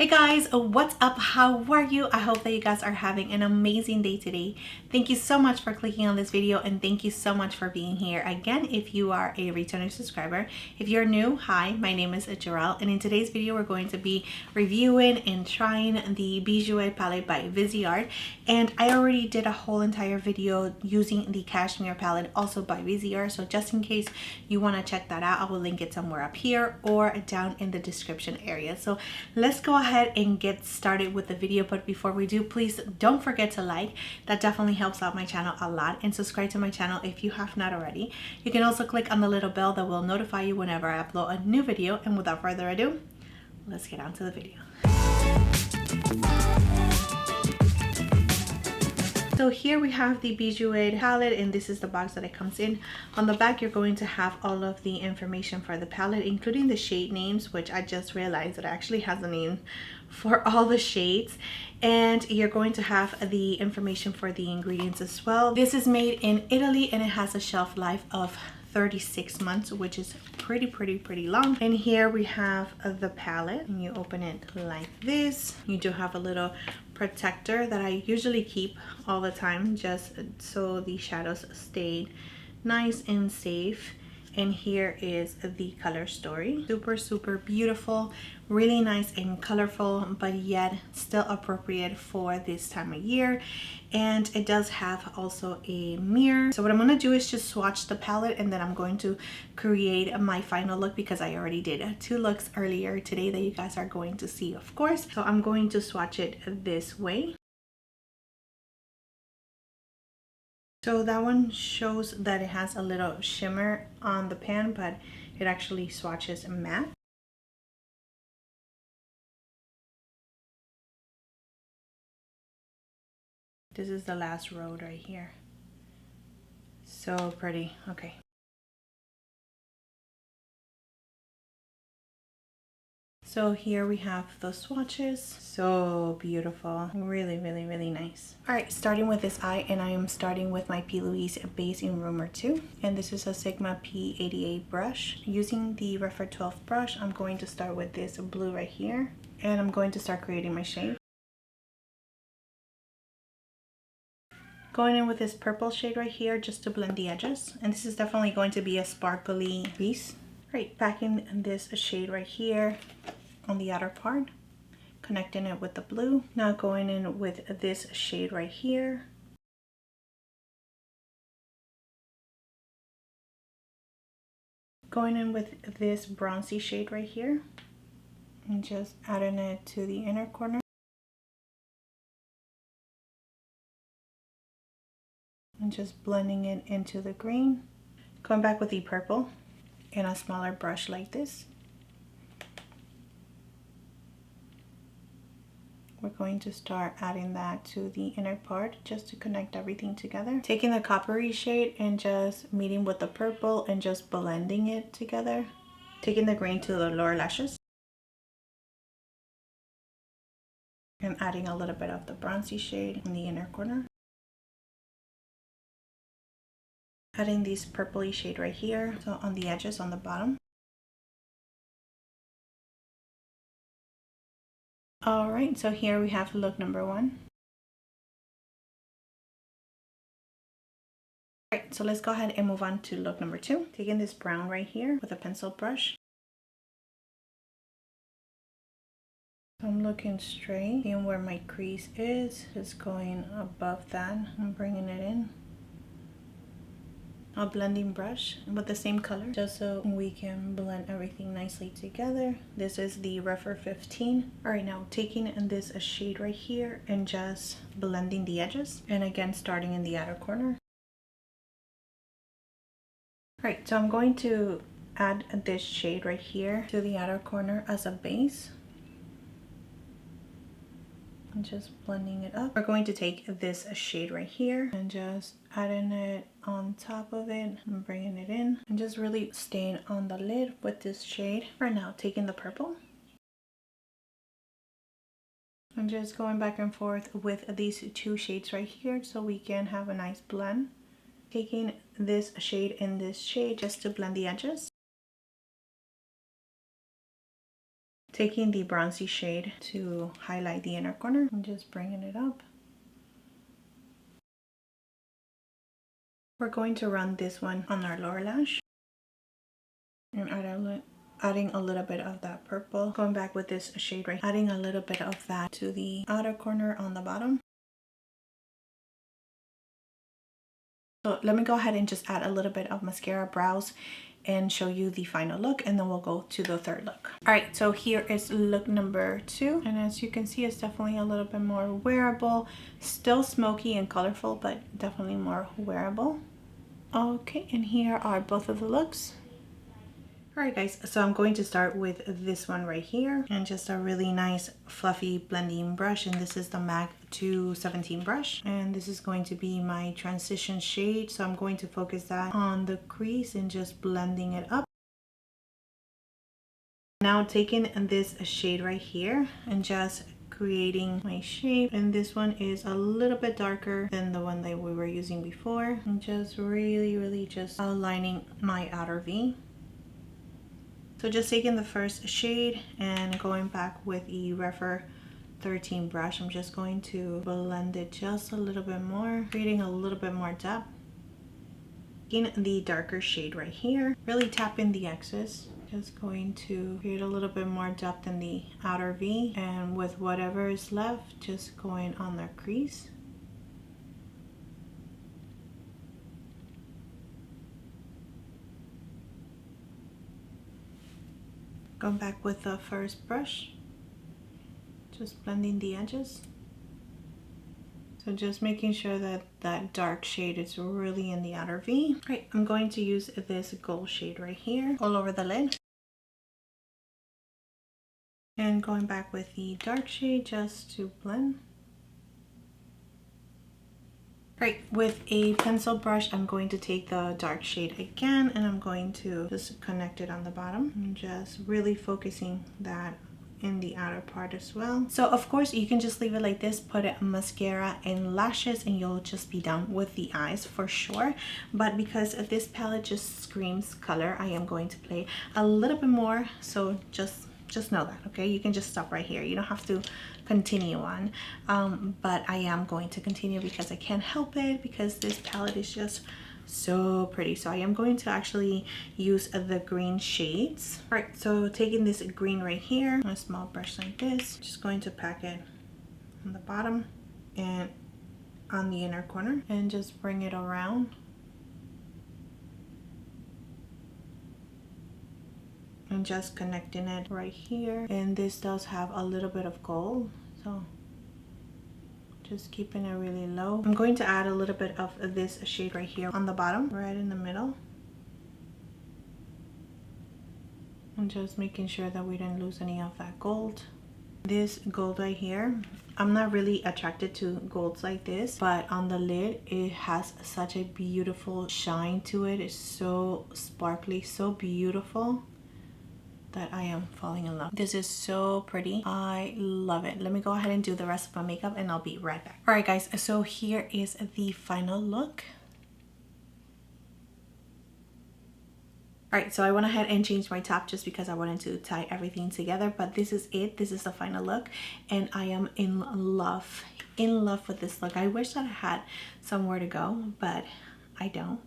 Hey guys, what's up? How are you? I hope that you guys are having an amazing day today. Thank you so much for clicking on this video and thank you so much for being here. Again, if you are a returning subscriber, if you're new, hi, my name is Gerel, and in today's video we're going to be reviewing and trying the Bijouxette palette by VISEART. And I already did a whole entire video using the Cashmere palette also by VISEART, so just in case you want to check that out, I will link it somewhere up here or down in the description area. So let's go ahead and get started with the video. But before we do, please don't forget to like. That definitely helps out my channel a lot, and subscribe to my channel if you have not already. You can also click on the little bell that will notify you whenever I upload a new video. And without further ado, let's get on to the video. So here we have the Bijouxette palette, and this is the box that it comes in. On the back you're going to have all of the information for the palette, including the shade names, which I just realized it actually has a name for all the shades. And you're going to have the information for the ingredients as well. This is made in Italy and it has a shelf life of 36 months, which is pretty long. And here we have the palette, and you open it like this. You do have a little protector that I usually keep all the time just so the shadows stay nice and safe. And here is the color story. Super beautiful, really nice and colorful, but yet still appropriate for this time of year. And it does have also a mirror. So what I'm going to do is just swatch the palette, and then I'm going to create my final look, because I already did 2 looks earlier today that you guys are going to see, of course. So I'm going to swatch it this way. So that one shows that it has a little shimmer on the pan, but it actually swatches matte. This is the last row right here. So pretty. Okay. So here we have the swatches. So beautiful, really nice. All right, starting with this eye, and I am starting with my P. Louise base in Rumor 2, and this is a Sigma P88 brush. Using the Refer 12 brush, I'm going to start with this blue right here, and I'm going to start creating my shade. Going in with this purple shade right here just to blend the edges, and this is definitely going to be a sparkly piece. Right, packing this shade right here on the outer part, connecting it with the blue. Now going in with this shade right here. Going in with this bronzy shade right here, and just adding it to the inner corner. And just blending it into the green. Going back with the purple in a smaller brush like this. We're going to start adding that to the inner part just to connect everything together. Taking the coppery shade and just meeting with the purple and just blending it together. Taking the green to the lower lashes. And adding a little bit of the bronzy shade in the inner corner. Adding this purpley shade right here, so on the edges on the bottom. Alright, so here we have look number 1. Alright, so let's go ahead and move on to look number 2. Taking this brown right here with a pencil brush. I'm looking straight, seeing where my crease is, just going above that and bringing it in. A blending brush with the same color just so we can blend everything nicely together. This is the Refer 15. All right, now taking this shade right here and just blending the edges, and again starting in the outer corner. All right, so I'm going to add this shade right here to the outer corner as a base. And just blending it up. We're going to take this shade right here and just adding it on top of it and bringing it in, and just really staying on the lid with this shade. Right now, taking the purple and just going back and forth with these 2 shades right here so we can have a nice blend. Taking this shade and this shade just to blend the edges. Taking the bronzy shade to highlight the inner corner and just bringing it up. We're going to run this one on our lower lash and adding a little bit of that purple. Going back with this shade right, adding a little bit of that to the outer corner on the bottom. So let me go ahead and just add a little bit of mascara brows and show you the final look, and then we'll go to the third look. All right, so here is look number 2, and as you can see, it's definitely a little bit more wearable, still smoky and colorful, but definitely more wearable. Okay, and here are both of the looks. Alright guys, so I'm going to start with this one right here, and just a really nice fluffy blending brush, and this is the MAC 217 brush, and this is going to be my transition shade, so I'm going to focus that on the crease and just blending it up. Now taking this shade right here and just creating my shape, and this one is a little bit darker than the one that we were using before, and just really just outlining my outer V. So just taking the first shade and going back with the Refer 13 brush, I'm just going to blend it just a little bit more, creating a little bit more depth. Taking the darker shade right here, really tapping the excess, just going to create a little bit more depth in the outer V, and with whatever is left, just going on the crease. Going back with the first brush, just blending the edges. So just making sure that that dark shade is really in the outer V. Right, I'm going to use this gold shade right here all over the lid. And going back with the dark shade just to blend. Right, with a pencil brush, I'm going to take the dark shade again, and I'm going to just connect it on the bottom and just really focusing that in the outer part as well. So of course you can just leave it like this, put a mascara and lashes, and you'll just be done with the eyes for sure. But because this palette just screams color, I am going to play a little bit more, so just know that, okay? You can just stop right here. You don't have to continue on, but I am going to continue because I can't help it, because this palette is just so pretty. So I am going to actually use the green shades. All right, so taking this green right here, a small brush like this, just going to pack it on the bottom and on the inner corner, and just bring it around. And just connecting it right here, and this does have a little bit of gold, so just keeping it really low. I'm going to add a little bit of this shade right here on the bottom, right in the middle, and just making sure that we didn't lose any of that gold. This gold right here, I'm not really attracted to golds like this, but on the lid it has such a beautiful shine to it. It's so sparkly, so beautiful, that I am falling in love. This is so pretty. I love it. Let me go ahead and do the rest of my makeup, and I'll be right back. All right guys, so here is the final look. All right, so I went ahead and changed my top just because I wanted to tie everything together, but this is it. This is the final look, and I am in love with this look. I wish that I had somewhere to go, but I don't.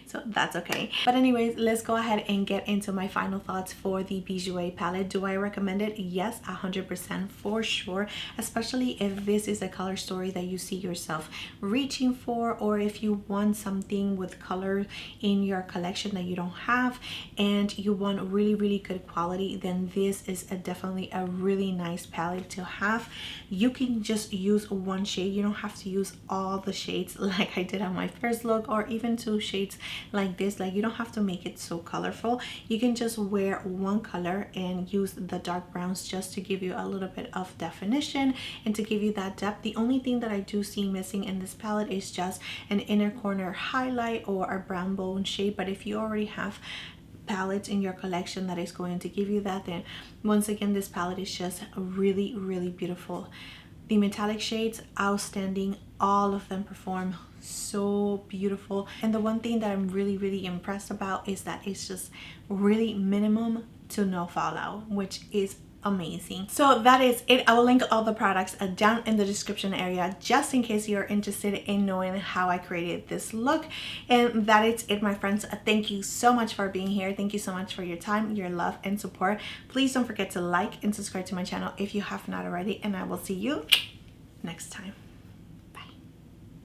So that's okay. But anyways, let's go ahead and get into my final thoughts for the Bijouxette palette. Do I recommend it? Yes, 100% for sure, especially if this is a color story that you see yourself reaching for, or if you want something with color in your collection that you don't have and you want really good quality, then this is definitely a really nice palette to have. You can just use one shade. You don't have to use all the shades like I did on my first look, or even 2 shades like this. Like, you don't have to make it so colorful. You can just wear one color and use the dark browns just to give you a little bit of definition and to give you that depth. The only thing that I do see missing in this palette is just an inner corner highlight or a brown bone shade, but if you already have palettes in your collection that is going to give you that, then once again this palette is just really beautiful. The metallic shades, outstanding. All of them perform so beautiful, and the one thing that I'm really impressed about is that it's just really minimum to no fallout, which is amazing. So that is it. I will link all the products down in the description area just in case you're interested in knowing how I created this look. And that is it, my friends. Thank you so much for being here. Thank you so much for your time, your love, and support. Please don't forget to like and subscribe to my channel if you have not already, and I will see you next time.